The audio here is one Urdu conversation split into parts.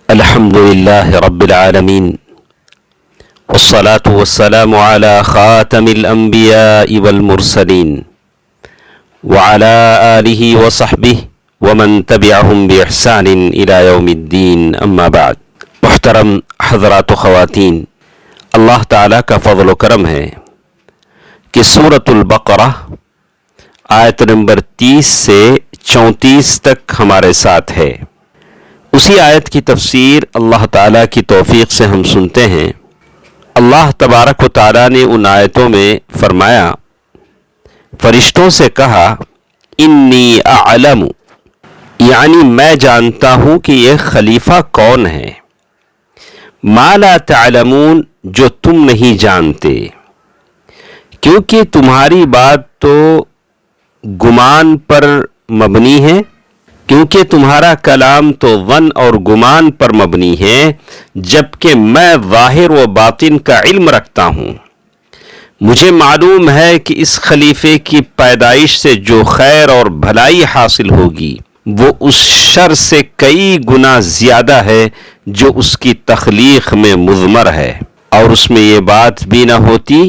الحمد لله رب العالمين والصلاة والسلام على خاتم الأنبياء والمرسلين وعلى آله وصحبه ومن تبعهم بإحسان إلى يوم الدين اما بعد۔ محترم حضرات و خواتین، اللہ تعالیٰ کا فضل و کرم ہے کہ سورۃ البقرہ آیت نمبر 30 سے 34 تک ہمارے ساتھ ہے۔ اسی آیت کی تفسیر اللہ تعالیٰ کی توفیق سے ہم سنتے ہیں۔ اللہ تبارک و تعالیٰ نے ان آیتوں میں فرمایا، فرشتوں سے کہا انی اعلم، یعنی میں جانتا ہوں کہ یہ خلیفہ کون ہے، ما لا تعلمون، جو تم نہیں جانتے، کیونکہ تمہاری بات تو گمان پر مبنی ہے، کیونکہ تمہارا کلام تو ظن اور گمان پر مبنی ہے، جبکہ میں ظاہر و باطن کا علم رکھتا ہوں۔ مجھے معلوم ہے کہ اس خلیفے کی پیدائش سے جو خیر اور بھلائی حاصل ہوگی وہ اس شر سے کئی گنا زیادہ ہے جو اس کی تخلیق میں مضمر ہے، اور اس میں یہ بات بھی نہ ہوتی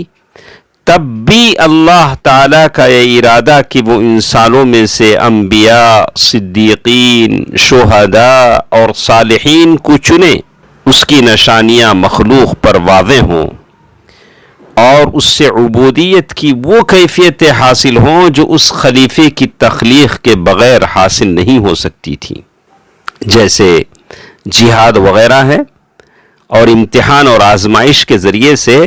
تب بھی اللہ تعالیٰ کا یہ ارادہ کہ وہ انسانوں میں سے انبیاء، صدیقین، شہداء اور صالحین کو چنے، اس کی نشانیاں مخلوق پر واضح ہوں اور اس سے عبودیت کی وہ کیفیتیں حاصل ہوں جو اس خلیفے کی تخلیق کے بغیر حاصل نہیں ہو سکتی تھی، جیسے جہاد وغیرہ ہے، اور امتحان اور آزمائش کے ذریعے سے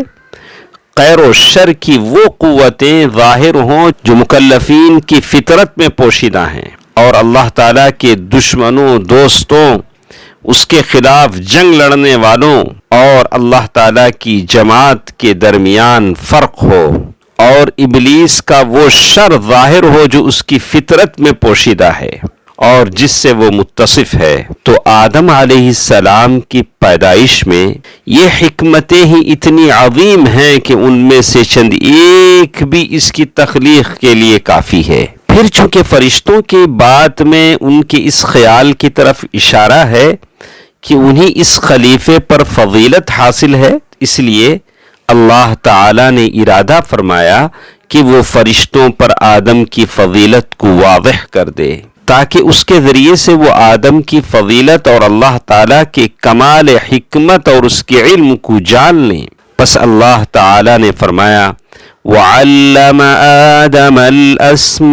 خیر و شر کی وہ قوتیں ظاہر ہوں جو مکلفین کی فطرت میں پوشیدہ ہیں، اور اللہ تعالیٰ کے دشمنوں، دوستوں، اس کے خلاف جنگ لڑنے والوں اور اللہ تعالیٰ کی جماعت کے درمیان فرق ہو، اور ابلیس کا وہ شر ظاہر ہو جو اس کی فطرت میں پوشیدہ ہے اور جس سے وہ متصف ہے۔ تو آدم علیہ السلام کی پیدائش میں یہ حکمتیں ہی اتنی عظیم ہیں کہ ان میں سے چند ایک بھی اس کی تخلیق کے لیے کافی ہے۔ پھر چونکہ فرشتوں کی بات میں ان کے اس خیال کی طرف اشارہ ہے کہ انہیں اس خلیفے پر فضیلت حاصل ہے، اس لیے اللہ تعالی نے ارادہ فرمایا کہ وہ فرشتوں پر آدم کی فضیلت کو واضح کر دے، تاکہ اس کے ذریعے سے وہ آدم کی فضیلت اور اللہ تعالیٰ کے کمال حکمت اور اس کے علم کو جان لیں۔ پس اللہ تعالیٰ نے فرمایا وَعَلَّمَ آدَمَ الْأَسْمَاءَ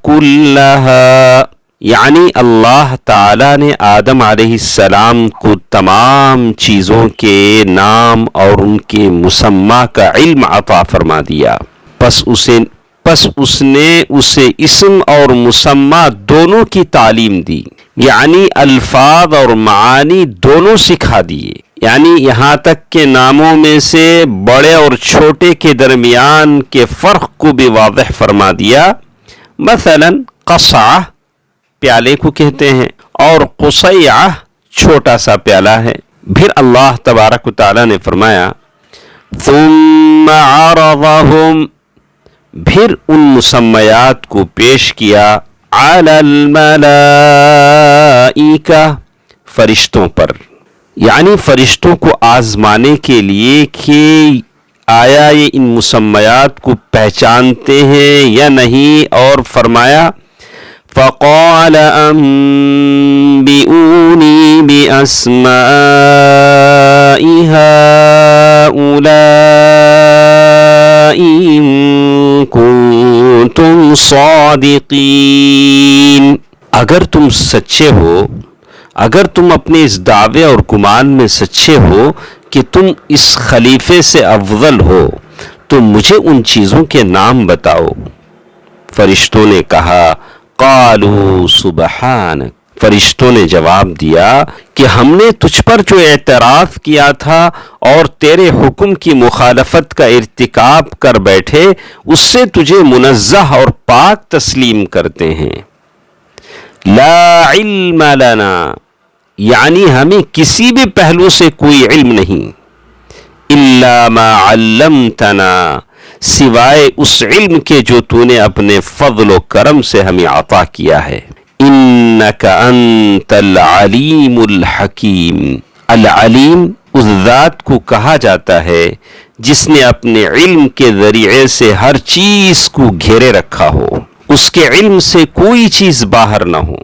كُلَّهَا، یعنی اللہ تعالیٰ نے آدم علیہ السلام کو تمام چیزوں کے نام اور ان کے مسمى کا علم عطا فرما دیا۔ پس اس نے اسے اسم اور مسمى دونوں کی تعلیم دی، یعنی الفاظ اور معانی دونوں سکھا دیے، یعنی یہاں تک کہ ناموں میں سے بڑے اور چھوٹے کے درمیان کے فرق کو بھی واضح فرما دیا۔ مثلا قصعہ پیالے کو کہتے ہیں اور قصیعہ چھوٹا سا پیالہ ہے۔ پھر اللہ تبارک و تعالیٰ نے فرمایا ثم عرضهم، پھر ان مسمیات کو پیش کیا علی الملائکہ، فرشتوں پر، یعنی فرشتوں کو آزمانے کے لیے کہ آیا یہ ان مسمیات کو پہچانتے ہیں یا نہیں، اور فرمایا فقال انبئونی باسماء ہؤلاء ان کنتم صادقین، اگر تم سچے ہو، اگر تم اپنے اس دعوے اور گمان میں سچے ہو کہ تم اس خلیفے سے افضل ہو تو مجھے ان چیزوں کے نام بتاؤ۔ فرشتوں نے کہا قالوا سبحانک، فرشتوں نے جواب دیا کہ ہم نے تجھ پر جو اعتراف کیا تھا اور تیرے حکم کی مخالفت کا ارتکاب کر بیٹھے اس سے تجھے منزہ اور پاک تسلیم کرتے ہیں۔ لا علم لنا، یعنی ہمیں کسی بھی پہلو سے کوئی علم نہیں، الا ما علمتنا، سوائے اس علم کے جو تو نے اپنے فضل و کرم سے ہمیں عطا کیا ہے۔ انک انت العلیم الحکیم۔ العلیم اس ذات کو کہا جاتا ہے جس نے اپنے علم کے ذریعے سے ہر چیز کو گھیرے رکھا ہو، اس کے علم سے کوئی چیز باہر نہ ہو،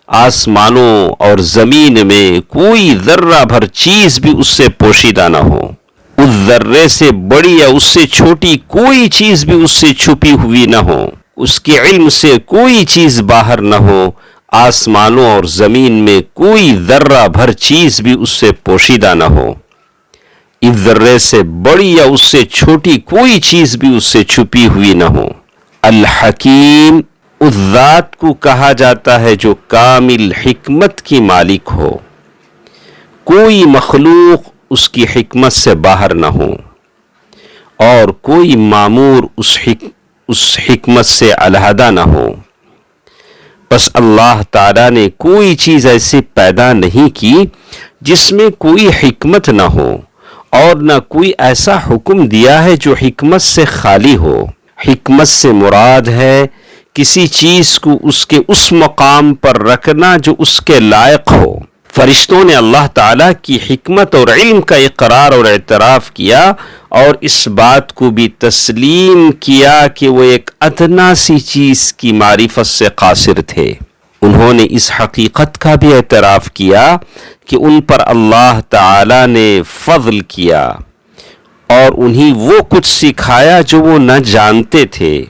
آسمانوں اور زمین میں کوئی ذرہ بھر چیز بھی اس سے پوشیدہ نہ ہو، اس ذرے سے بڑی یا اس سے چھوٹی کوئی چیز بھی اس سے چھپی ہوئی نہ ہو، اس کے علم سے کوئی چیز باہر نہ ہو، آسمانوں اور زمین میں کوئی ذرہ بھر چیز بھی اس سے پوشیدہ نہ ہو، اس ذرے سے بڑی یا اس سے چھوٹی کوئی چیز بھی اس سے چھپی ہوئی نہ ہو۔ الحکیم اس ذات کو کہا جاتا ہے جو کامل حکمت کی مالک ہو، کوئی مخلوق اس کی حکمت سے باہر نہ ہو اور کوئی معمور اس حکمت سے علیحدہ نہ ہو۔ بس اللہ تعالیٰ نے کوئی چیز ایسی پیدا نہیں کی جس میں کوئی حکمت نہ ہو، اور نہ کوئی ایسا حکم دیا ہے جو حکمت سے خالی ہو۔ حکمت سے مراد ہے کسی چیز کو اس کے اس مقام پر رکھنا جو اس کے لائق ہو۔ فرشتوں نے اللہ تعالیٰ کی حکمت اور علم کا اقرار اور اعتراف کیا اور اس بات کو بھی تسلیم کیا کہ وہ ایک ادنا سی چیز کی معرفت سے قاصر تھے۔ انہوں نے اس حقیقت کا بھی اعتراف کیا کہ ان پر اللہ تعالیٰ نے فضل کیا اور انہیں وہ کچھ سکھایا جو وہ نہ جانتے تھے۔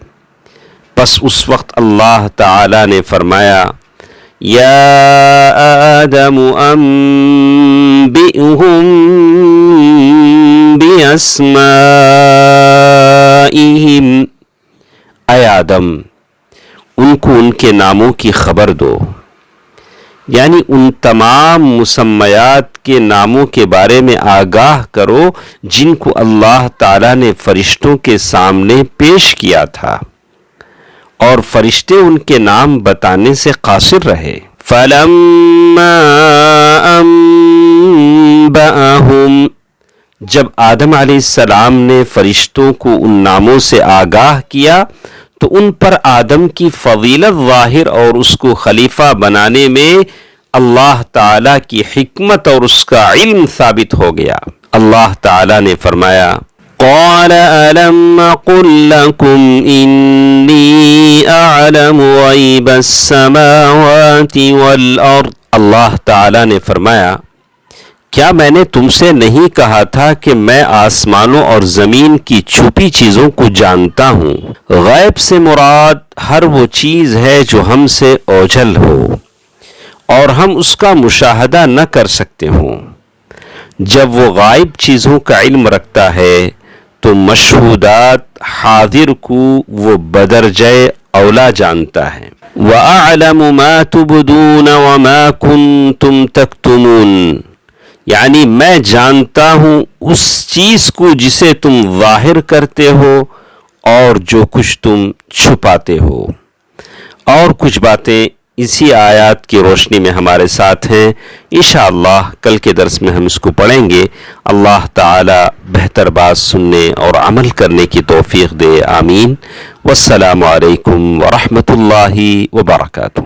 بس اس وقت اللہ تعالیٰ نے فرمایا، یا آدم انبئہم باسمائہم، اے آدم ان کو ان کے ناموں کی خبر دو، یعنی ان تمام مسمیات کے ناموں کے بارے میں آگاہ کرو جن کو اللہ تعالیٰ نے فرشتوں کے سامنے پیش کیا تھا، اور فرشتے ان کے نام بتانے سے قاصر رہے۔ فَلَمَّا أَنبَأَهُمْ، جب آدم علیہ السلام نے فرشتوں کو ان ناموں سے آگاہ کیا تو ان پر آدم کی فضیلت ظاہر اور اس کو خلیفہ بنانے میں اللہ تعالیٰ کی حکمت اور اس کا علم ثابت ہو گیا۔ اللہ تعالیٰ نے فرمایا، قال ألم قل لكم إني أعلم غيب السماوات والأرض، اللہ تعالیٰ نے فرمایا، کیا میں نے تم سے نہیں کہا تھا کہ میں آسمانوں اور زمین کی چھپی چیزوں کو جانتا ہوں؟ غیب سے مراد ہر وہ چیز ہے جو ہم سے اوجھل ہو اور ہم اس کا مشاہدہ نہ کر سکتے ہوں۔ جب وہ غائب چیزوں کا علم رکھتا ہے تو مشہودات حاضر کو وہ بدرجہ اولا جانتا ہے۔ وَأَعْلَمُ مَا تُبْدُونَ وَمَا كُنْتُمْ تَكْتُمُونَ، یعنی میں جانتا ہوں اس چیز کو جسے تم ظاہر کرتے ہو اور جو کچھ تم چھپاتے ہو۔ اور کچھ باتیں اسی آیات کی روشنی میں ہمارے ساتھ ہیں، انشاءاللہ کل کے درس میں ہم اس کو پڑھیں گے۔ اللہ تعالی بہتر بات سننے اور عمل کرنے کی توفیق دے، آمین۔ والسلام علیکم ورحمۃ اللہ وبرکاتہ۔